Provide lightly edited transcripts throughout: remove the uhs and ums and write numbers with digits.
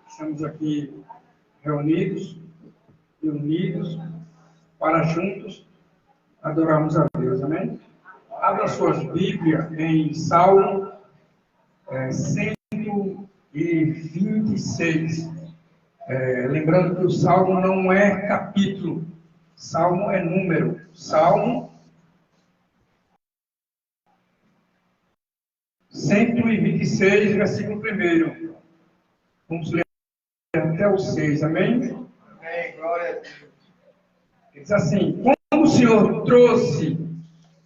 Estamos aqui reunidos e unidos para juntos adorarmos a Deus, amém? Abra suas Bíblias em Salmo 126. Lembrando que o Salmo não é capítulo, Salmo é número. Salmo 126, versículo 1. Vamos ler até o 6, amém? Amém, glória a Deus. Diz assim: como o Senhor trouxe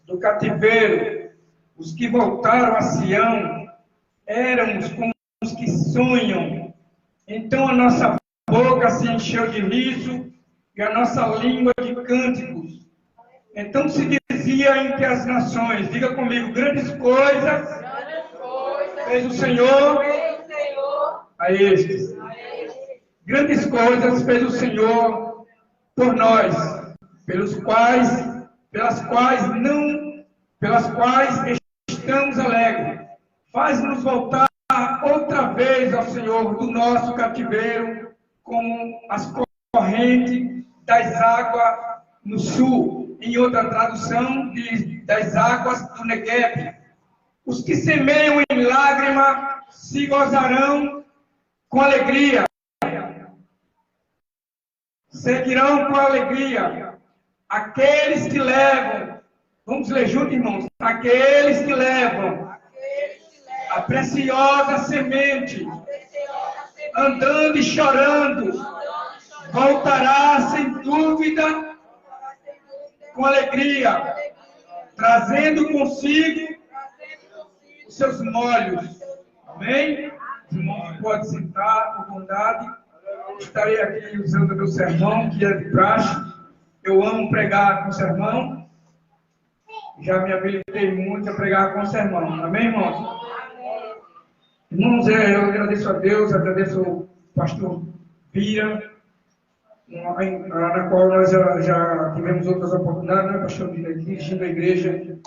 do cativeiro os que voltaram a Sião, éramos como os que sonham. Então a nossa boca se encheu de riso e a nossa língua de cânticos. Então se dizia entre as nações, diga comigo, grandes coisas fez o Senhor a estes. Grandes coisas fez o Senhor por nós, pelas quais estamos alegres. Faz-nos voltar outra vez ao Senhor do nosso cativeiro, como as correntes das águas no sul. Em outra tradução, diz das águas do Negueb. Os que semeiam em lágrima se gozarão com alegria. Seguirão com alegria aqueles que levam, vamos ler juntos, irmãos, aqueles que levam a preciosa semente, andando e chorando, voltará sem dúvida com alegria, trazendo consigo os seus molhos. Amém? Os irmãos podem sentar com bondade. Estarei aqui usando meu sermão, que é de praxe. Eu amo pregar com sermão. Já me habilitei muito a pregar com sermão. Amém, irmãos? Irmãos, eu agradeço a Deus, agradeço ao pastor Bira, na qual nós já tivemos outras oportunidades, né, pastor Bira, dirigindo a igreja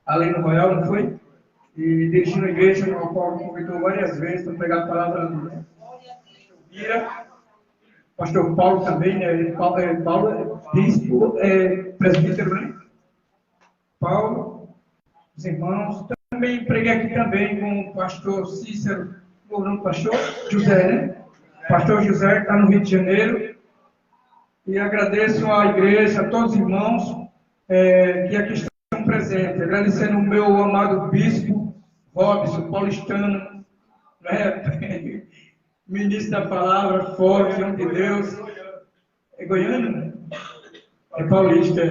além do Royal, não foi? E dirigindo a igreja, no qual me convidou várias vezes para pregar a palavra do Bira. Pastor Paulo também, né? Paulo é bispo, presbítero, né? Paulo, os irmãos. Também preguei aqui também com o pastor Cícero, o nome do pastor José, né? Pastor José está no Rio de Janeiro. E agradeço à igreja, a todos os irmãos que aqui estão presentes. Agradecendo o meu amado bispo, Robson, paulistano, né? Ministro da palavra, forte, homem de Deus. É goiano? É paulista.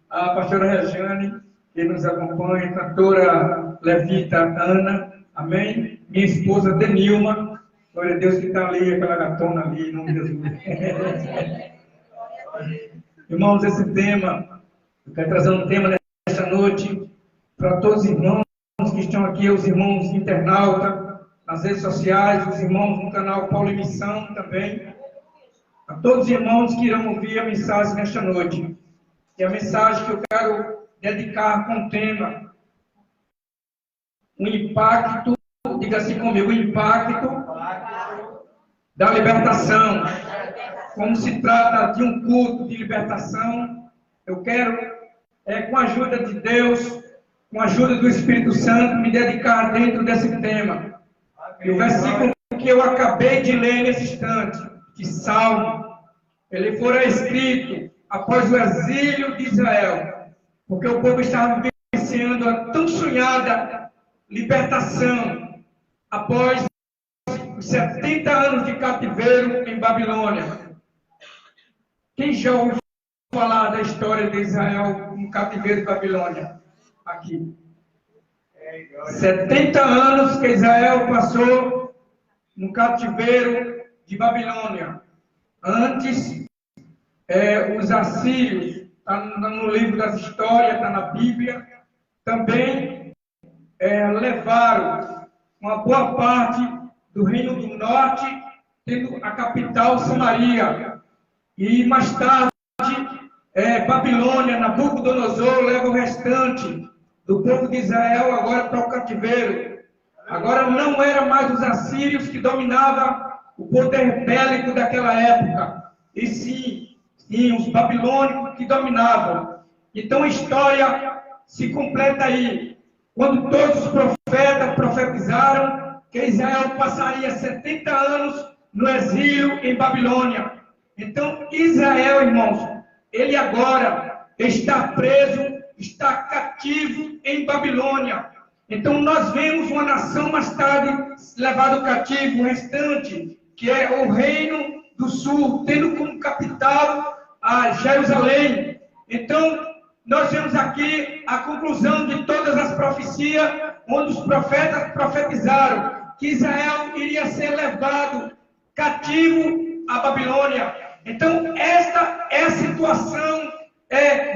A pastora Regiane, que nos acompanha, a cantora levita Ana, amém? Minha esposa Denilma, glória a Deus que está ali, aquela gatona ali, em nome de Jesus. Irmãos, esse tema, eu quero trazer um tema nessa noite para todos os irmãos que estão aqui, os irmãos internautas, nas redes sociais, os irmãos no canal Paulo e Missão também. A todos os irmãos que irão ouvir a mensagem nesta noite. E a mensagem que eu quero dedicar com o tema, o impacto, diga assim comigo, o impacto da libertação. Como se trata de um culto de libertação, eu quero, com a ajuda de Deus, com a ajuda do Espírito Santo, me dedicar dentro desse tema. E o versículo que eu acabei de ler nesse instante, de Salmo, ele fora escrito após o exílio de Israel, porque o povo estava vivenciando a tão sonhada libertação após os 70 anos de cativeiro em Babilônia. Quem já ouviu falar da história de Israel no cativeiro de Babilônia? Aqui. 70 anos que Israel passou no cativeiro de Babilônia. Antes, os assírios, está no livro das histórias, está na Bíblia, também levaram uma boa parte do Reino do Norte, tendo a capital Samaria. E mais tarde, Babilônia, Nabucodonosor, leva o restante do povo de Israel agora para o cativeiro. Agora não era mais os assírios que dominavam o poder bélico daquela época, e sim os babilônicos que dominavam. Então a história se completa aí, quando todos os profetas profetizaram que Israel passaria 70 anos no exílio em Babilônia. Então Israel, irmãos, ele agora está preso, está cativo em Babilônia. Então nós vemos uma nação mais tarde levada cativo, o restante, que é o reino do sul, tendo como capital a Jerusalém. Então nós vemos aqui a conclusão de todas as profecias, onde os profetas profetizaram que Israel iria ser levado cativo à Babilônia. Então esta é a situação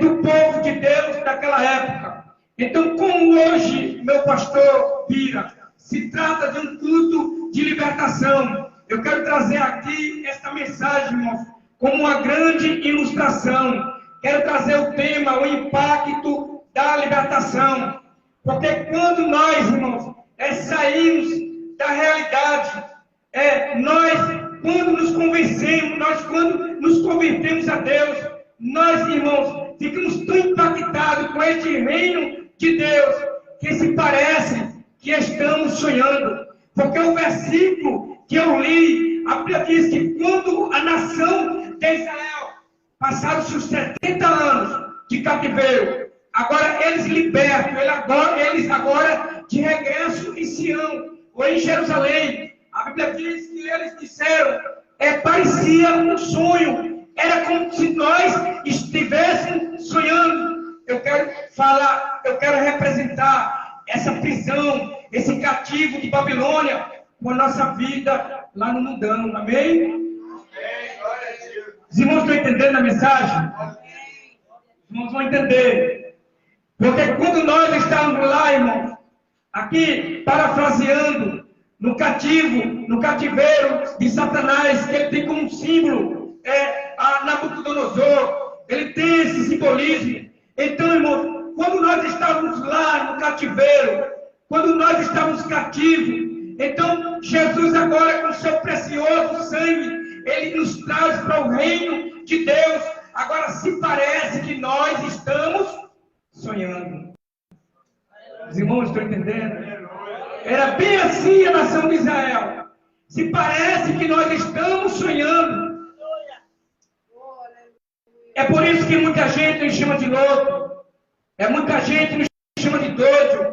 do povo de Deus daquela época. Então, como hoje, meu pastor Bira, se trata de um culto de libertação, eu quero trazer aqui esta mensagem, irmãos, como uma grande ilustração. Quero trazer o tema, o impacto da libertação. Porque quando nós, irmãos, saímos da realidade, nós, quando nos convencemos, quando nos convertemos a Deus, nós, irmãos, ficamos tão impactados com este reino de Deus, que se parece que estamos sonhando. Porque o versículo que eu li, a Bíblia diz que quando a nação de Israel passaram-se os 70 anos de cativeiro, agora eles libertam, eles agora de regresso em Sião, ou em Jerusalém, a Bíblia diz que eles disseram, parecia um sonho, era como se nós estivéssemos sonhando. Eu quero representar essa prisão, esse cativo de Babilônia, com a nossa vida lá no mundano, amém? Os irmãos estão entendendo a mensagem? Os irmãos vão entender. Porque quando nós estamos lá, irmãos, aqui, parafraseando, no cativeiro de Satanás, que ele tem como símbolo, a Nabucodonosor, ele tem esse simbolismo. Então, irmãos, quando nós estávamos lá no cativeiro, quando nós estávamos cativos, então Jesus agora com seu precioso sangue, ele nos traz para o reino de Deus. Agora se parece que nós estamos sonhando. Os irmãos estão entendendo? Era bem assim a nação de Israel. Se parece que nós estamos sonhando. É por isso que muita gente nos chama de louco. Muita gente nos chama de doido.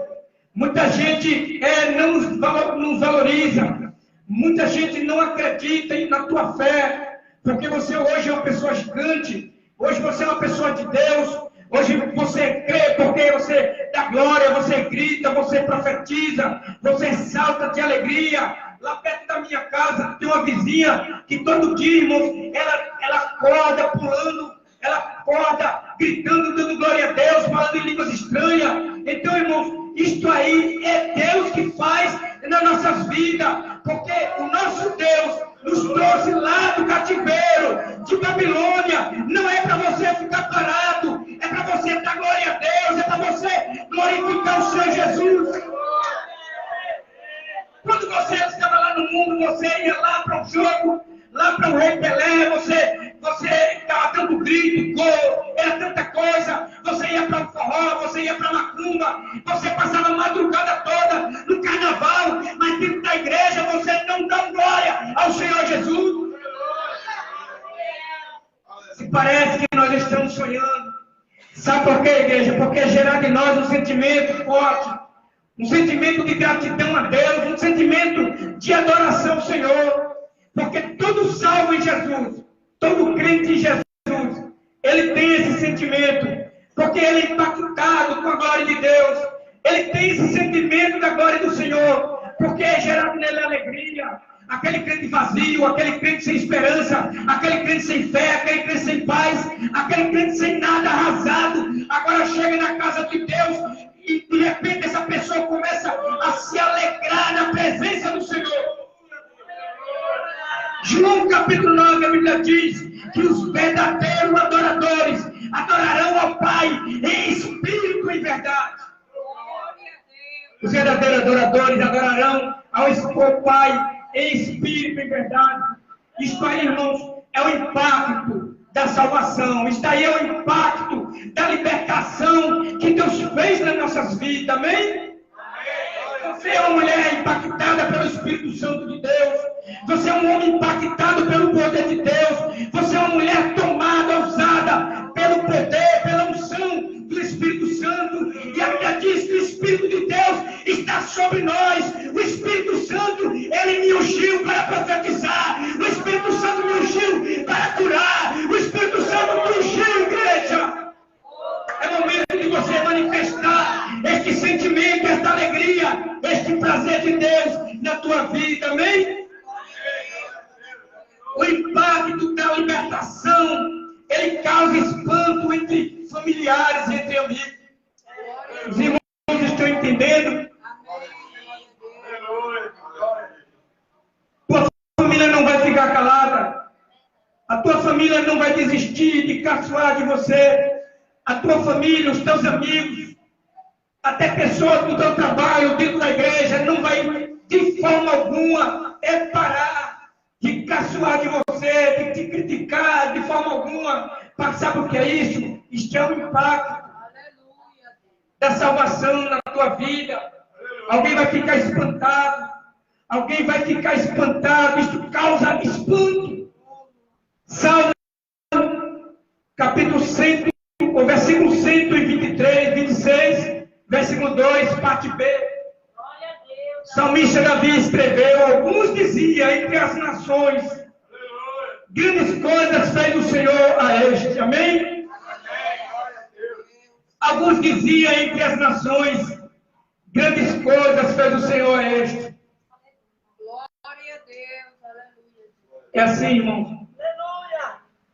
Muita gente não nos valoriza. Muita gente não acredita na tua fé. Porque você hoje é uma pessoa gigante. Hoje você é uma pessoa de Deus. Hoje você crê porque você dá glória, você grita, você profetiza, você salta de alegria. Lá perto da minha casa tem uma vizinha que todo dia, irmãos, ela acorda pulando, ela acorda gritando, dando glória a Deus, falando em línguas estranhas. Então, irmãos, isto aí é Deus que faz nas nossas vidas, porque o nosso Deus nos trouxe lá do cativeiro de Babilônia. Não é para você ficar parado, é para você dar glória a Deus, é para você glorificar o Senhor Jesus. Quando você estava lá no mundo, você ia lá para o jogo, lá para o Rei Pelé, você estava dando grito, gol, era tanta coisa. Você ia para o forró, você ia para a macumba, você passava a madrugada toda no carnaval, mas dentro da igreja você não dá glória ao Senhor Jesus. Se parece que nós estamos sonhando. Sabe por quê, igreja? Porque gerar de nós um sentimento forte, um sentimento de gratidão a Deus, um sentimento de adoração ao Senhor. Porque todo salvo em Jesus, todo crente em Jesus, ele tem esse sentimento. Porque ele é impactado com a glória de Deus. Ele tem esse sentimento da glória do Senhor. Porque é gerado nele alegria. Aquele crente vazio, aquele crente sem esperança, aquele crente sem fé, aquele crente sem paz, aquele crente sem nada, arrasado, agora chega na casa de Deus e de repente essa pessoa começa a se alegrar na presença do Senhor. João capítulo 9, a Bíblia diz que os verdadeiros adoradores adorarão ao Pai em espírito e verdade. Os verdadeiros adoradores adorarão ao Pai em espírito e em verdade. Isto aí, irmãos, é o impacto da salvação. Isto aí é o impacto da libertação que Deus fez nas nossas vidas. Amém? Você é uma mulher impactada pelo Espírito Santo de Deus. Você é um homem impactado pelo poder de Deus. Você é uma mulher tomada, usada pelo poder, pela unção do Espírito Santo. E a Bíblia diz que o Espírito de Deus está sobre nós. O Espírito Santo, ele me ungiu para profetizar. O Espírito Santo me ungiu para curar. O Espírito Santo me ungiu, igreja. É momento de você manifestar este sentimento, esta alegria, este prazer de Deus na tua vida, amém? O impacto da libertação, ele causa espanto entre familiares, entre amigos. Os irmãos estão entendendo? Tua família não vai ficar calada. A tua família não vai desistir de caçoar de você. A tua família, os teus amigos, até pessoas do teu trabalho, dentro da igreja, não vai de forma alguma parar de caçoar de você, de te criticar de forma alguma. Sabe o que é isso? Isto é um impacto da salvação na tua vida. Alguém vai ficar espantado. Alguém vai ficar espantado. Isto causa espanto. Salmo, capítulo 100. O versículo 123, 26, versículo 2, parte B. Salmista Davi escreveu: alguns diziam entre as nações, grandes coisas fez o Senhor a este. Amém? Alguns diziam entre as nações, grandes coisas fez o Senhor a este. É assim, irmão.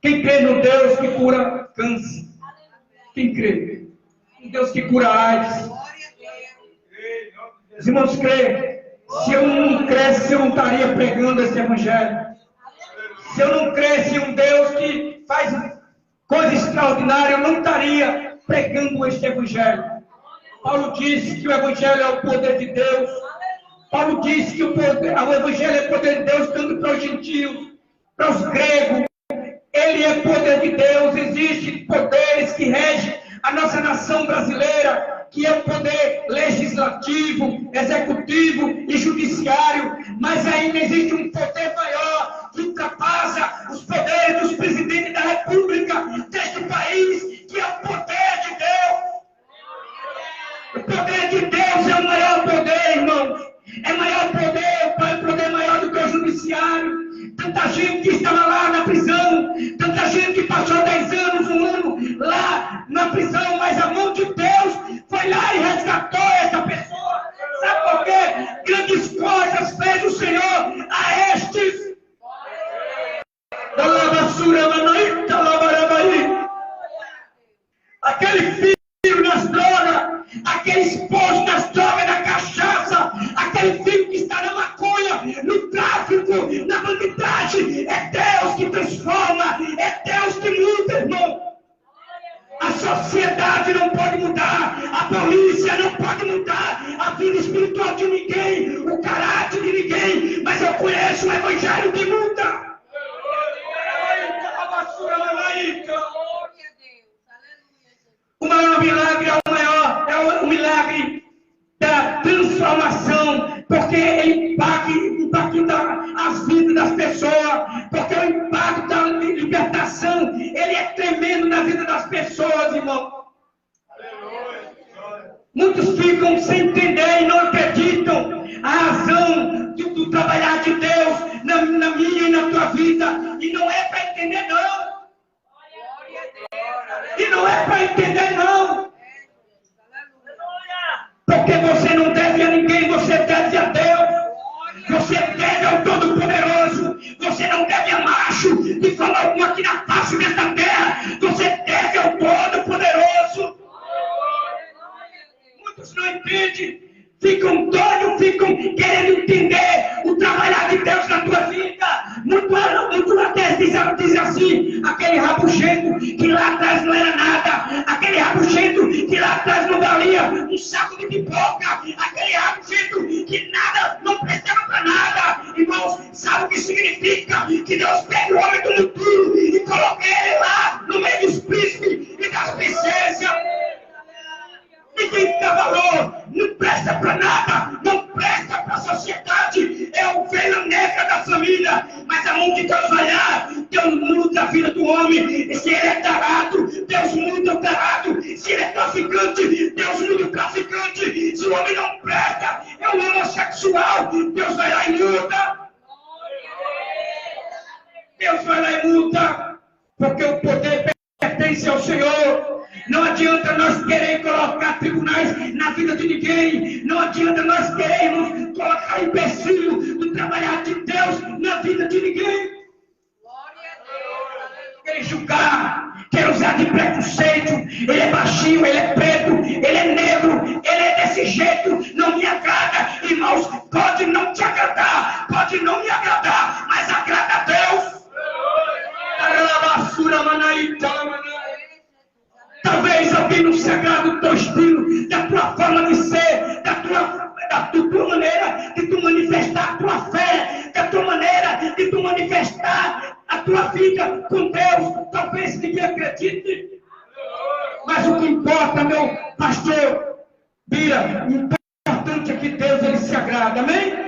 Quem crê no Deus que cura câncer? Quem crê? Um Deus que cura AIDS. Os irmãos creem. Se eu não cresce, eu não estaria pregando esse evangelho. Se eu não cresce em um Deus que faz coisa extraordinária, eu não estaria pregando este evangelho. Paulo disse que o evangelho é o poder de Deus. Paulo disse que o evangelho é o poder de Deus tanto para os gentios, para os gregos. Ele é poder de Deus. Existem poderes que regem a nossa nação brasileira, que é o poder legislativo, executivo e judiciário, mas ainda existe um poder maior que ultrapassa os poderes dos presidentes da República deste país, que é o poder de Deus. O poder de Deus é o maior poder, irmãos. É maior poder, o poder maior do que o judiciário. Tanta gente que estava lá na prisão, tanta gente que passou 10 anos, um ano lá na prisão, mas a mão de Deus foi lá e resgatou essa pessoa. Sabe por quê? Grandes coisas fez o Senhor a estes. Aquele filho nas drogas, aquele esposo nas drogas, na cachaça, aquele filho que está na maconha, no tráfico, na bandidagem. É Deus que transforma, é Deus que muda, irmão. A sociedade não pode mudar, a polícia não pode mudar a vida espiritual de ninguém, o caráter de ninguém, mas eu conheço o evangelho que muda. O maior milagre é o milagre da transformação, porque impacta as vidas das pessoas, porque o impacto da libertação, ele é tremendo na vida das pessoas, irmão. Muitos ficam sem entender e não acreditam a razão do trabalhar de Deus na minha e na tua vida, e não é para entender não. E não é para entender não. Porque você não deve a ninguém, você deve a Deus. Você deve ao Todo-Poderoso. Você não deve a macho de forma alguma aqui na face desta terra. Você deve ao Todo-Poderoso. Muitos não entendem, ficam doidos, ficam querendo entender o trabalhar de Deus na tua vida. Muito até diz assim, aquele rabugento que lá atrás não era nada, aquele rabugento rabugento que lá atrás não valia um saco de pipoca, aquele rabugento que nada, não prestava para nada. Irmãos, sabe o que significa? Que Deus pega o homem do futuro e coloca ele lá no meio dos príncipes e das princesas. Ninguém dá valor, não presta para nada, não presta para a sociedade, é a ovelha negra da família, mas aonde Deus vai lá, Deus muda a vida do homem. Se ele é tarado, Deus muda o tarado. Se ele é traficante, Deus muda o traficante. Se o homem não presta, é um homossexual, Deus vai lá e muda. Deus vai lá e muda, porque o poder pertence ao Senhor. Não adianta nós querer colocar tribunais na vida de ninguém. Não adianta nós queremos colocar empecilho do trabalhar de Deus na vida de ninguém. Querer julgar, quer usar de preconceito. Ele é baixinho, ele é preto, ele é negro, ele é desse jeito, não me agrada. Irmãos, pode não te agradar, pode não me agradar, mas agrada a Deus. Talvez alguém não se agrade do teu estilo, da tua forma de ser, da tua maneira de tu manifestar a tua fé, da tua maneira de tu manifestar a tua vida com Deus. Talvez ninguém acredite, mas o que importa, meu pastor Bira, o importante é que Deus ele se agrada, amém?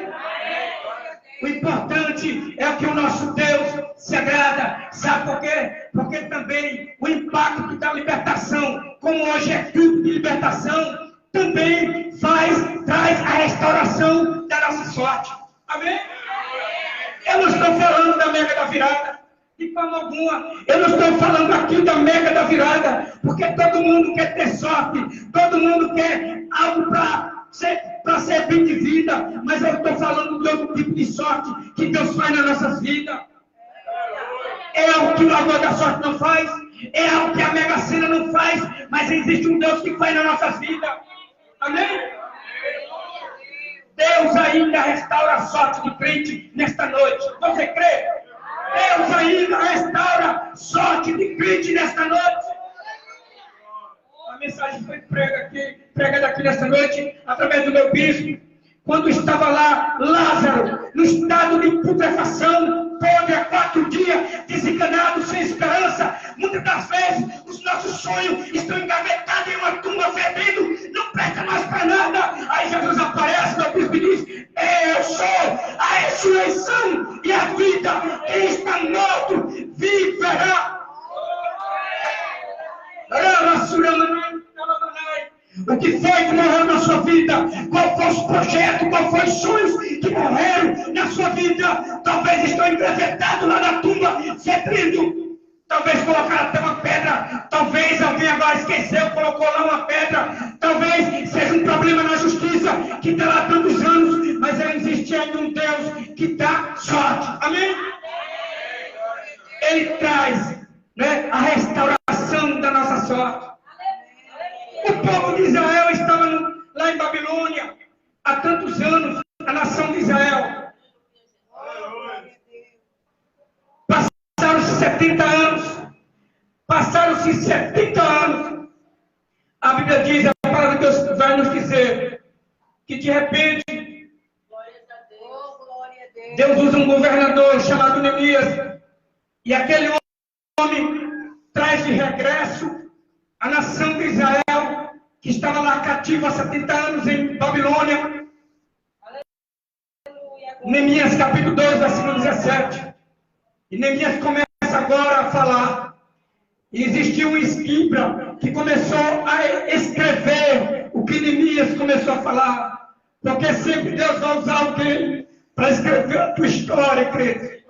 O importante é que o nosso Deus se agrada. Sabe por quê? Porque também o impacto da libertação, como hoje é tudo de libertação, também traz a restauração da nossa sorte. Amém? Eu não estou falando da mega da virada, de forma alguma. Eu não estou falando aqui da mega da virada, porque todo mundo quer ter sorte, todo mundo quer algo para ser bem de vida, mas eu estou falando de outro tipo de sorte que Deus faz nas nossas vidas. É algo que o ladrão da sorte não faz, é algo que a Mega Sena não faz, mas existe um Deus que faz nas nossas vidas. Amém? Deus ainda restaura a sorte de crente nesta noite. Você crê? Deus ainda restaura a sorte de crente nesta noite. A mensagem foi pregada aqui nesta noite, através do meu bispo, quando estava lá Lázaro, no estado de putrefação, podre há 4 dias, desenganado, sem esperança. Muitas das vezes, os nossos sonhos estão engavetados em uma tumba fedendo, não presta mais para nada. Aí Jesus aparece, meu bispo, e diz: eu sou a ressurreição e a vida, quem está morto viverá. O que foi que morreu na sua vida? Qual foi os projetos, qual foi os sonhos que morreram na sua vida? Talvez estão engravetados lá na tumba, fedendo. Talvez colocaram até uma pedra. Talvez alguém agora esqueceu, colocou lá uma pedra. Talvez seja um problema na justiça que está lá há tantos anos. Mas existe ainda um Deus que dá sorte. Amém? Ele traz, né, a restauração da nossa sorte. O povo de Israel estava lá em Babilônia há tantos anos, a nação de Israel. Passaram-se 70 anos. Passaram-se 70 anos. A Bíblia diz, a palavra de Deus vai nos dizer, que de repente, Deus usa um governador chamado Neemias, e aquele homem traz de regresso a nação de Israel, que estava lá cativa há 70 anos em Babilônia. Neemias capítulo 2, versículo 17. E Neemias começa agora a falar. E existiu um escriba que começou a escrever o que Neemias começou a falar. Porque sempre Deus vai usar alguém para escrever a tua história, crente.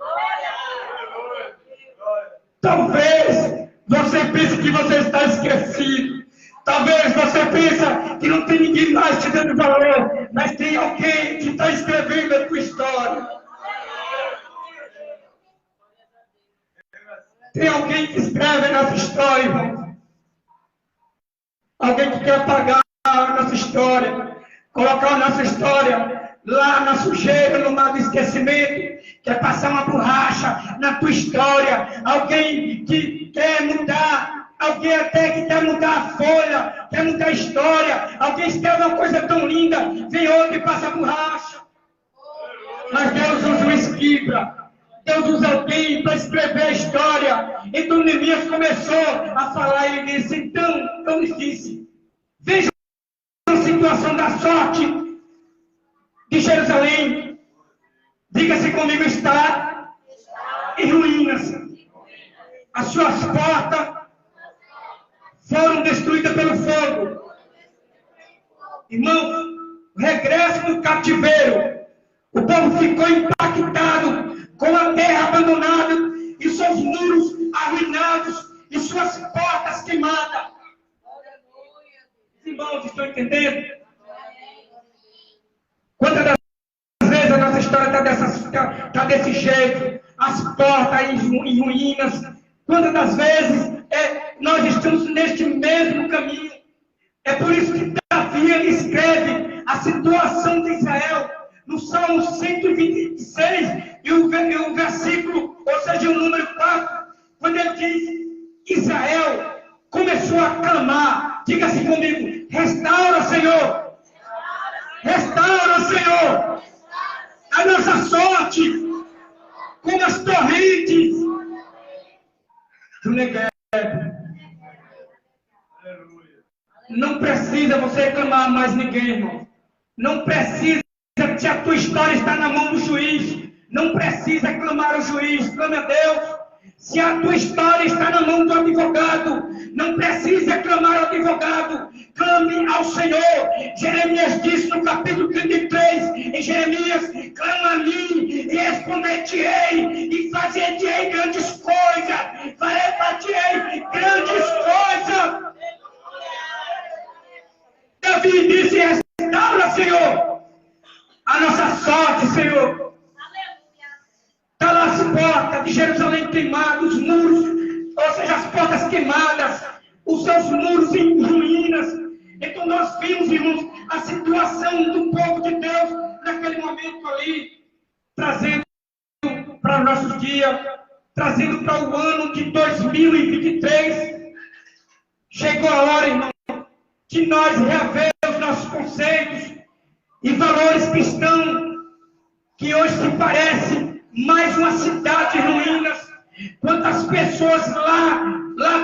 Talvez você pense que você está esquecido. Talvez você pense que não tem ninguém mais te dando valor. Mas tem alguém que está escrevendo a tua história. Tem alguém que escreve a nossa história, irmão. Alguém que quer apagar a nossa história. Colocar a nossa história lá na sujeira, no mar do esquecimento. Quer passar uma borracha na tua história. Alguém que quer mudar Alguém até que quer mudar a folha, quer mudar a história. Alguém escreve uma coisa tão linda, vem outro e passa borracha. Mas Deus usa o escriba. Deus usa alguém para escrever a história. Então Neemias começou a falar e ele disse, então, eu lhes disse, veja a situação da sorte de Jerusalém. Diga-se comigo, está em ruínas. As suas portas foram destruídas pelo fogo. Irmãos, o regresso do cativeiro. O povo ficou impactado com a terra abandonada e seus muros arruinados e suas portas queimadas. Os irmãos estão entendendo? Quantas das vezes a nossa história está desse jeito? As portas em ruínas. Quantas das vezes nós estamos neste mesmo caminho? É por isso que Davi ele escreve a situação de Israel no Salmo 126 e o versículo, ou seja, o número 4, quando ele diz, Israel começou a clamar, diga-se comigo, restaura, Senhor, restaura, Senhor, a nossa sorte, como as torrentes do Negev. Não precisa você reclamar mais ninguém, irmão. Não precisa, se a tua história está na mão do juiz. Não precisa clamar ao juiz, clame a Deus. Se a tua história está na mão do advogado, não precisa clamar ao advogado. Clame ao Senhor. Jeremias disse no capítulo 33, em Jeremias, clama a mim e responder-te-ei e fazer-te-ei grandes coisas. Farei-te-ei grandes coisas. Davi disse, restaura, Senhor, a nossa sorte, Senhor. Está lá as portas de Jerusalém queimadas, os muros, ou seja, as portas queimadas, os seus muros em ruínas. Então nós vimos, irmãos, a situação do povo de Deus naquele momento ali, trazendo para nossos dias, trazendo para o ano de 2023. Chegou a hora, irmão, que nós reavemos nossos conceitos e valores cristãos, que hoje se parece mais uma cidade em ruínas. Quantas pessoas lá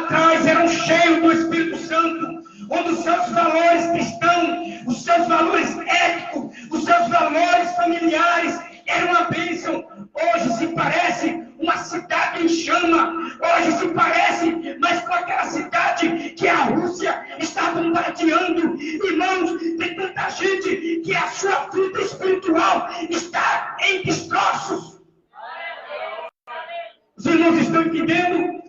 atrás eram cheios do Espírito Santo, onde os seus valores cristãos, os seus valores éticos, os seus valores familiares eram uma bênção. Hoje se parece uma cidade em chama. Hoje se parece mais com aquela cidade que a Rússia está bombardeando. Irmãos, tem tanta gente que a sua vida espiritual está em destroços. Os irmãos estão entendendo?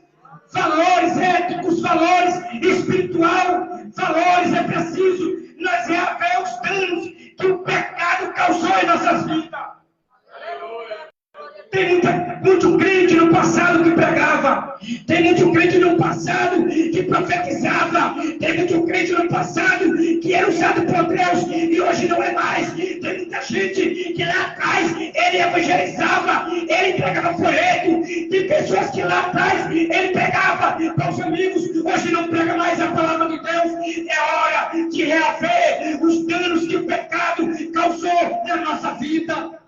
Valores éticos, valores espiritual, valores é preciso nós reaver os danos que o pecado causou em nossas vidas. Tem muito crente no passado que pregava. Tem muito crente no passado que profetizava. Tem muito crente no passado que era usado por Deus e hoje não é mais. Tem muita gente que lá atrás ele evangelizava, ele pregava folheto. Tem pessoas que lá atrás ele pregava para os amigos, hoje não prega mais a palavra de Deus. É hora de reaver os danos que o pecado causou na nossa vida.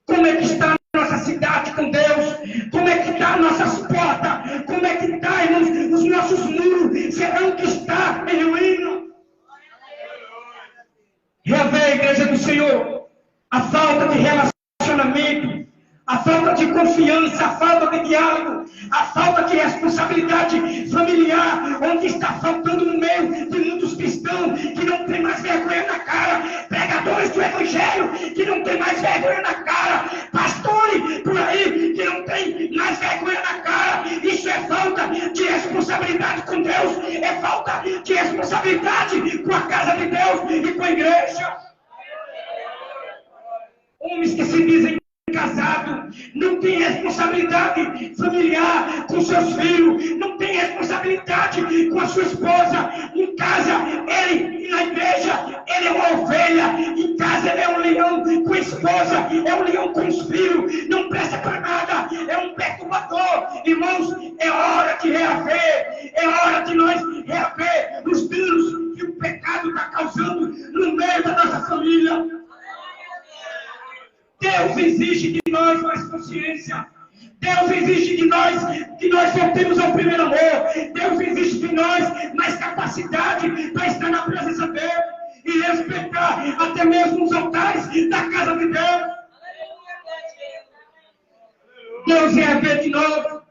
Como é que está a nossa cidade com Deus? Como é que está as nossas portas? Como é que está, irmãos, os nossos muros? Serão que está em ruína? Reaver a igreja do Senhor. A falta de relacionamento, a falta de confiança, a falta de diálogo, a falta de responsabilidade familiar, onde está faltando no meio de muitos cristãos que não tem mais vergonha na cara, pregadores do evangelho que não tem mais vergonha na cara, pastores por aí que não tem mais vergonha na cara. Isso é falta de responsabilidade com Deus, é falta de responsabilidade com a casa de Deus e com a igreja. Homens que se dizem casados, não tem responsabilidade familiar com seus filhos, não tem responsabilidade com a sua esposa. Em casa, ele, na igreja, ele é uma ovelha. Em casa, ele é um leão com a esposa, é um leão com os filhos, não presta para nada, é um perturbador. Irmãos, é hora de reagir. mais consciência. Deus exige de nós que nós voltemos ao primeiro amor. Deus exige de nós mais capacidade para estar na presença dele e respeitar até mesmo os altares da casa de Deus. Deus rever de novo.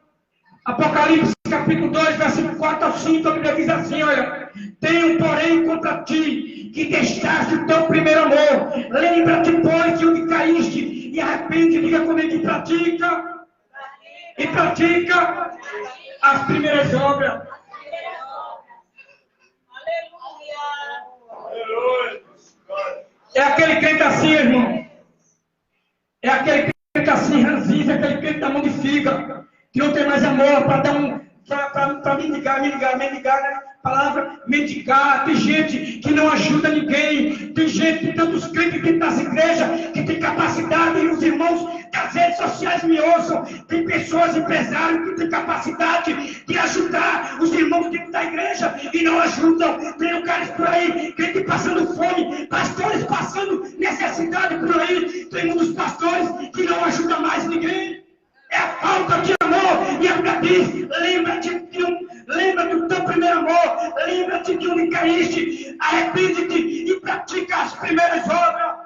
Apocalipse capítulo 2, versículo 4 ao 5, a Bíblia diz assim, olha, tenho porém contra ti que deixaste o teu primeiro amor. Lembra-te, pois, de onde caíste e arrepende, diga comigo, e pratica as primeiras obras. É aquele crente assim, irmão. É aquele crente assim, ranzinza, aquele crente da mão de figa, que não tem mais amor para dar para mendigar, né? Palavra mendigar. Tem gente que não ajuda ninguém. Tem gente, tem tantos crentes dentro das igrejas que tem capacidade, e os irmãos das redes sociais me ouçam. Tem pessoas, empresários, que têm capacidade de ajudar os irmãos dentro da igreja e não ajudam. Tem lugares por aí, crente passando fome, pastores passando necessidade por aí. Tem muitos pastores que não ajudam mais ninguém. É a falta de amor. E a Bíblia diz, lembra-te do teu primeiro amor, lembra-te de onde caíste, arrepende-te e pratica as primeiras obras.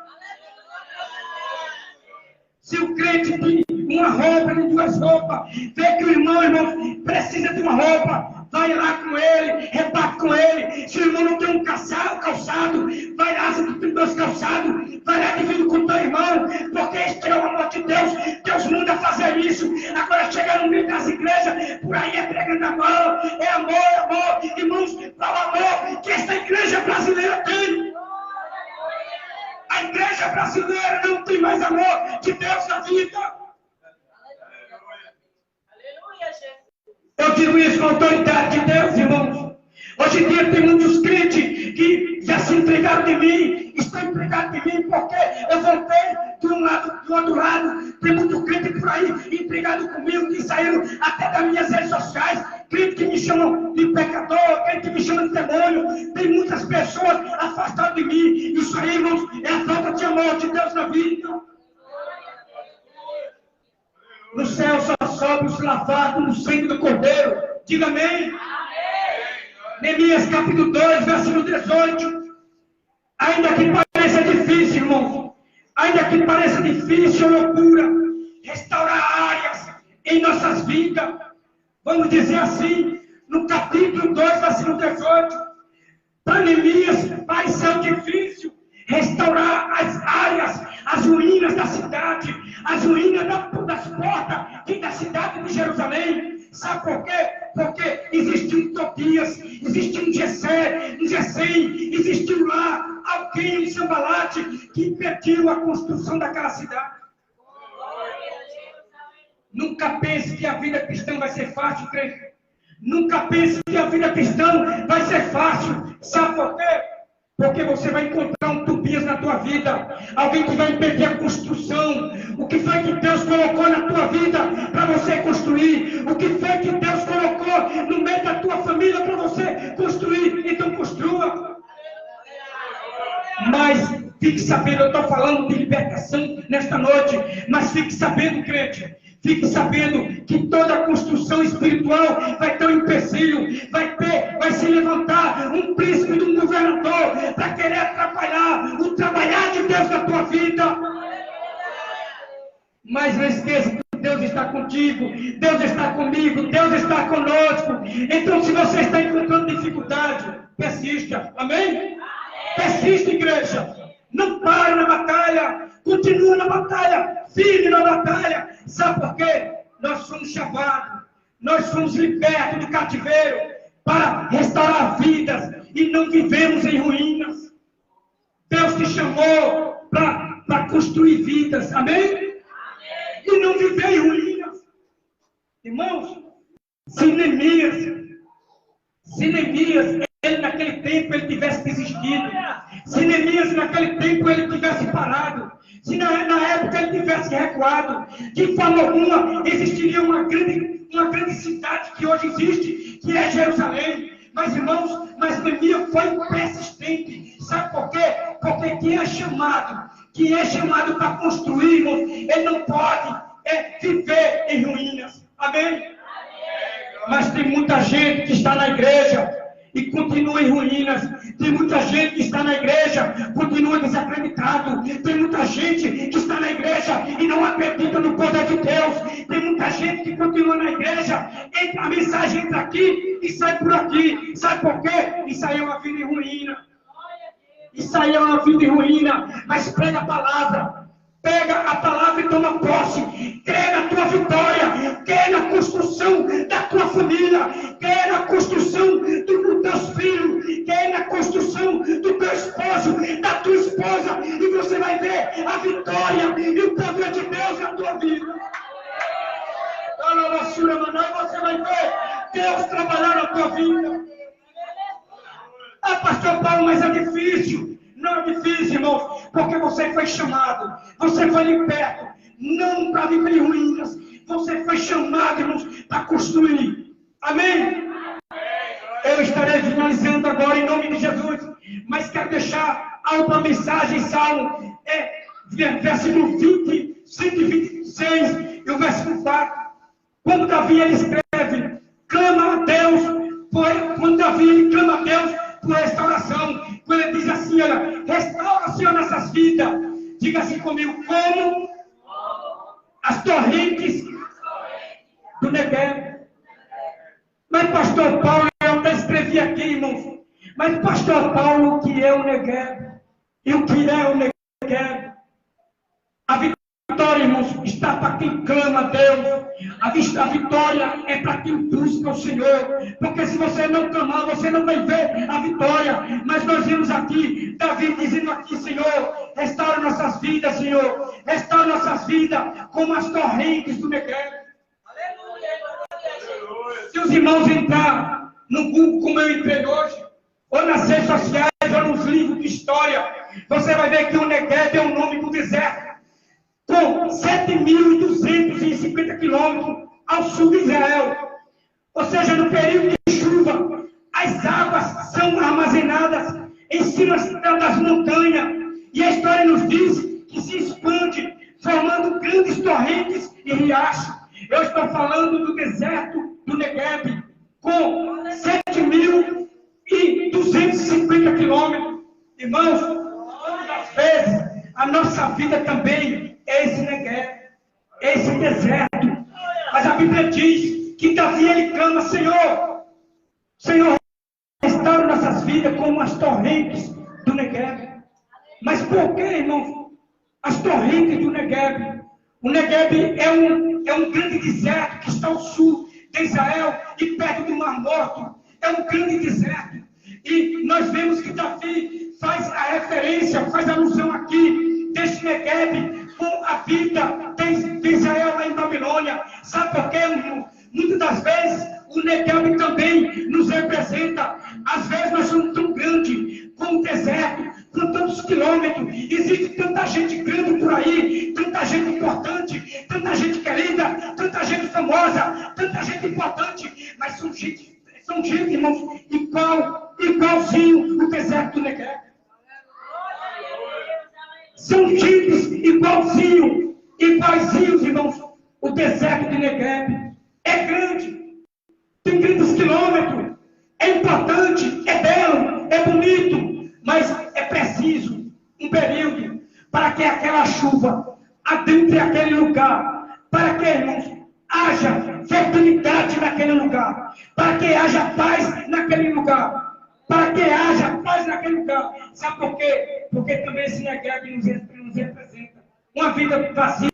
Se o crente tem uma roupa, tem duas roupas, vê que o irmão precisa de uma roupa, vai lá com ele, rebate com ele. Se o irmão não tem um calçado, vai lá, se tu tem dois calçados, vai lá dividir com o teu irmão, porque este é o amor de Deus. Deus manda fazer isso. Agora chega no meio das igrejas, por aí é pregando amor, é amor, irmãos, qual amor que esta igreja brasileira tem? A igreja brasileira não tem mais amor de Deus na vida. Aleluia, Jesus. Eu digo isso com a autoridade de Deus, irmãos. Hoje em dia tem muitos crentes que já se entregaram de mim, estão entregados de mim porque eu voltei de um lado, do outro lado. Tem muito crente por aí entregado comigo, que saíram até das minhas redes sociais. Crente que me chamam de pecador, crente que me chamam de demônio. Tem muitas pessoas afastadas de mim. Isso aí, irmãos, é a falta de amor de Deus na vida. No céu só sobe os lavados no sangue do Cordeiro. Diga amém. Neemias capítulo 2, versículo 18. Ainda que pareça difícil, irmão, ainda que pareça difícil, loucura, restaurar áreas em nossas vidas. Vamos dizer assim, no capítulo 2, versículo 18. Para Neemias pareceu difícil restaurar as áreas, as ruínas da cidade, as ruínas das portas da cidade de Jerusalém. Sabe por quê? Porque existiu Tobias, existiu um Gesem, existiu lá alguém, um Sambalate, que impediu a construção daquela cidade. Nunca pense que a vida cristã vai ser fácil, crente. Nunca pense que a vida cristã vai ser fácil. Sabe por quê? Porque você vai encontrar um Tobias na tua vida, alguém que vai impedir a construção. O que foi que Deus colocou na tua vida para você construir? O que foi que Deus colocou no meio da tua família para você construir? Então construa. Mas fique sabendo, eu estou falando de libertação nesta noite, mas fique sabendo, crente, fique sabendo que toda construção espiritual vai ter um empecilho, vai se levantar um príncipe de um governador para querer atrapalhar o trabalhar de Deus na tua vida. Mas não esqueça que Deus está contigo, Deus está comigo, Deus está conosco. Então, se você está encontrando dificuldade, persista, amém? Persista, igreja. Não pare na batalha, continua na batalha, firme na batalha. Sabe por quê? Nós somos chamados, nós somos libertos do cativeiro para restaurar vidas e não vivemos em ruínas. Deus te chamou para construir vidas, amém? E não viver em ruínas. Irmãos, se Neemias, ele naquele tempo ele tivesse desistido, se Neemias naquele tempo ele tivesse parado, se na época ele tivesse recuado, de forma alguma existiria uma grande cidade que hoje existe, que é Jerusalém. Mas, irmãos, Neemias foi persistente. Sabe por quê? Porque quem é chamado para construir, irmãos, ele não pode é viver em ruínas. Amém? Mas tem muita gente que está na igreja e continua em ruínas. Tem muita gente que está na igreja, continua desacreditado. Tem muita gente que está na igreja e não acredita no poder de Deus. Tem muita gente que continua na igreja, a mensagem entra aqui e sai por aqui. Sabe por quê? Isso aí é uma vida em ruína. Isso aí é uma vida em ruína. Mas prega a palavra. Pega a palavra e toma posse. Crê na tua vitória. Crê na construção da tua família. Crê na construção dos teus filhos. Crê na construção do teu esposo, da tua esposa. E você vai ver a vitória e o poder de Deus na tua vida. E você vai ver Deus trabalhar na tua vida. Ah, pastor Paulo, mas é difícil. Não é difícil, irmãos, porque você foi chamado, você foi liberto, não para viver em ruínas, você foi chamado, irmãos, para construir. Amém? Eu estarei finalizando agora em nome de Jesus, mas quero deixar a outra mensagem, Salmo, versículo 20, 126 e o versículo 4. Quando Davi ele escreve, clama a Deus, quando Davi ele clama a Deus por restauração. Quando ele diz assim, olha, restaura, Senhor, nossas vidas. Diga assim comigo, como as torrentes do Negev. Mas pastor Paulo, eu até escrevi aqui, irmãos. Mas pastor Paulo, o que é o Negev? E o que é o Negev? A vitória, irmãos, está para quem clama a Deus. A vitória é para quem busca o Senhor. Porque se você não clamar, você não vai ver a vitória. Mas nós vimos aqui, Davi dizendo aqui, Senhor, restaura nossas vidas, Senhor. Restaura nossas vidas como as torrentes do Negev. Se os irmãos entrar no Google como eu entrei hoje, ou nas redes sociais, ou nos livros de história, você vai ver que o Negev é o nome do deserto. Com 7.250 quilômetros ao sul de Israel. Ou seja, no período de chuva, as águas são armazenadas em cima das montanhas. E a história nos diz que se expande, formando grandes torrentes e riachos. Eu estou falando do deserto do Negev, com 7.250 quilômetros. Irmãos, muitas vezes, a nossa vida também é esse Negev, é esse deserto. Mas a Bíblia diz que Davi ele clama, Senhor, restaura nossas vidas como as torrentes do Negev. Mas por que, irmãos, as torrentes do Negev? O Negev é um grande deserto que está ao sul de Israel e perto do Mar Morto. É um grande deserto. E nós vemos que Davi faz a referência, faz a alusão aqui deste Negev com a vida de Israel lá em Babilônia. Sabe por quê, irmão? Muitas das vezes o Negev também nos representa. Às vezes nós somos tão grandes, com o deserto, com tantos quilômetros. Existe tanta gente grande por aí, tanta gente importante, tanta gente querida, tanta gente famosa, tanta gente importante. Mas são gente, irmãos, igualzinho o deserto do Negev. São tipos iguaizinhos, irmãos. O deserto de Negev é grande, tem 30 quilômetros, é importante, é belo, é bonito, mas é preciso um período para que aquela chuva adentre aquele lugar, para que, irmãos, haja fertilidade naquele lugar, para que haja paz naquele lugar. Para que haja paz naquele lugar. Sabe por quê? Porque também esse Negev nos representa uma vida vazia,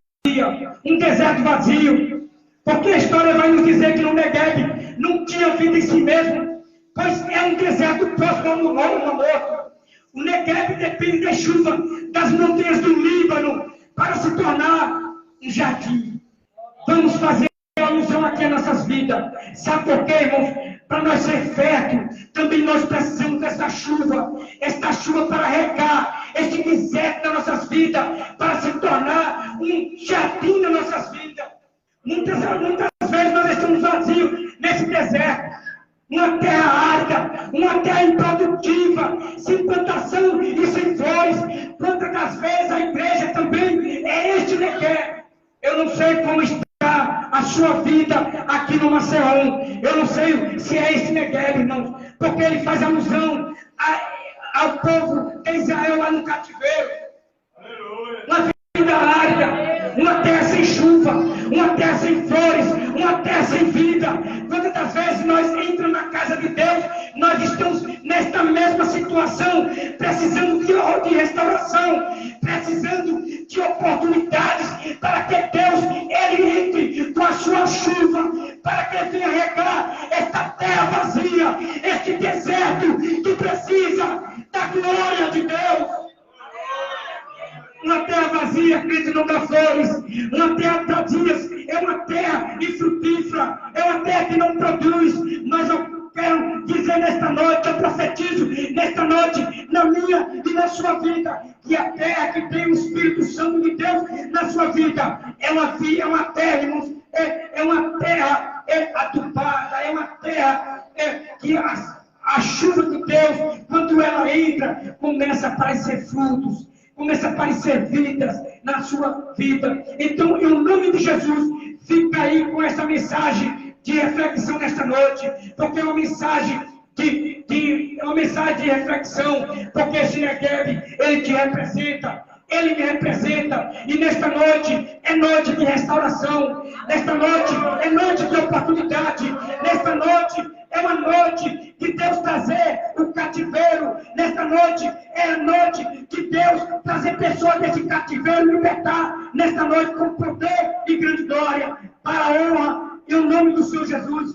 um deserto vazio. Porque a história vai nos dizer que no Negev não tinha vida em si mesmo, pois é um deserto próximo ao Mar Morto. O Negev depende da chuva das montanhas do Líbano para se tornar um jardim. Vamos fazer alusão aqui às nossas vidas. Sabe por quê, irmãos? Para nós ser fértil, também nós precisamos dessa chuva. Esta chuva para regar este deserto nas nossas vidas, para se tornar um jardim nas nossas vidas. Muitas vezes nós estamos vazios nesse deserto. Uma terra árida, uma terra improdutiva, sem plantação e sem flores. Quantas das vezes a igreja também é este Negev. Eu não sei como está a sua vida aqui no Maceió. Eu não sei se é esse Negueb, irmãos, porque ele faz alusão ao povo de Israel lá no cativeiro. Uma vida árida, uma terra sem chuva, uma terra sem flores, uma terra sem vida. Quantas vezes nós entramos na casa de Deus, nós estamos nesta mesma situação, precisando de restauração, precisando de oportunidades para que Deus ele entre com a sua chuva, para que venha regar esta terra vazia, este deserto que precisa da glória de Deus. Uma terra vazia, crente, não dá flores. Uma terra dá dias, é uma terra infrutífera, é uma terra que não produz. Mas eu quero dizer nesta noite, eu profetizo nesta noite, na minha e na sua vida, que a terra que tem o Espírito Santo de Deus na sua vida, é uma terra, irmãos, é uma terra adubada, é uma terra que a chuva de Deus, quando ela entra, começa a aparecer frutos. Começa a aparecer vidas na sua vida. Então, em nome de Jesus, fica aí com essa mensagem de reflexão nesta noite, porque é uma mensagem de reflexão, porque esse Negueb, ele te representa. Ele me representa, e nesta noite é noite de restauração, nesta noite é noite de oportunidade, nesta noite é uma noite de Deus trazer o cativeiro, nesta noite é a noite de Deus trazer pessoas desse cativeiro e libertar, nesta noite com poder e grande glória, para a honra e o nome do Senhor Jesus.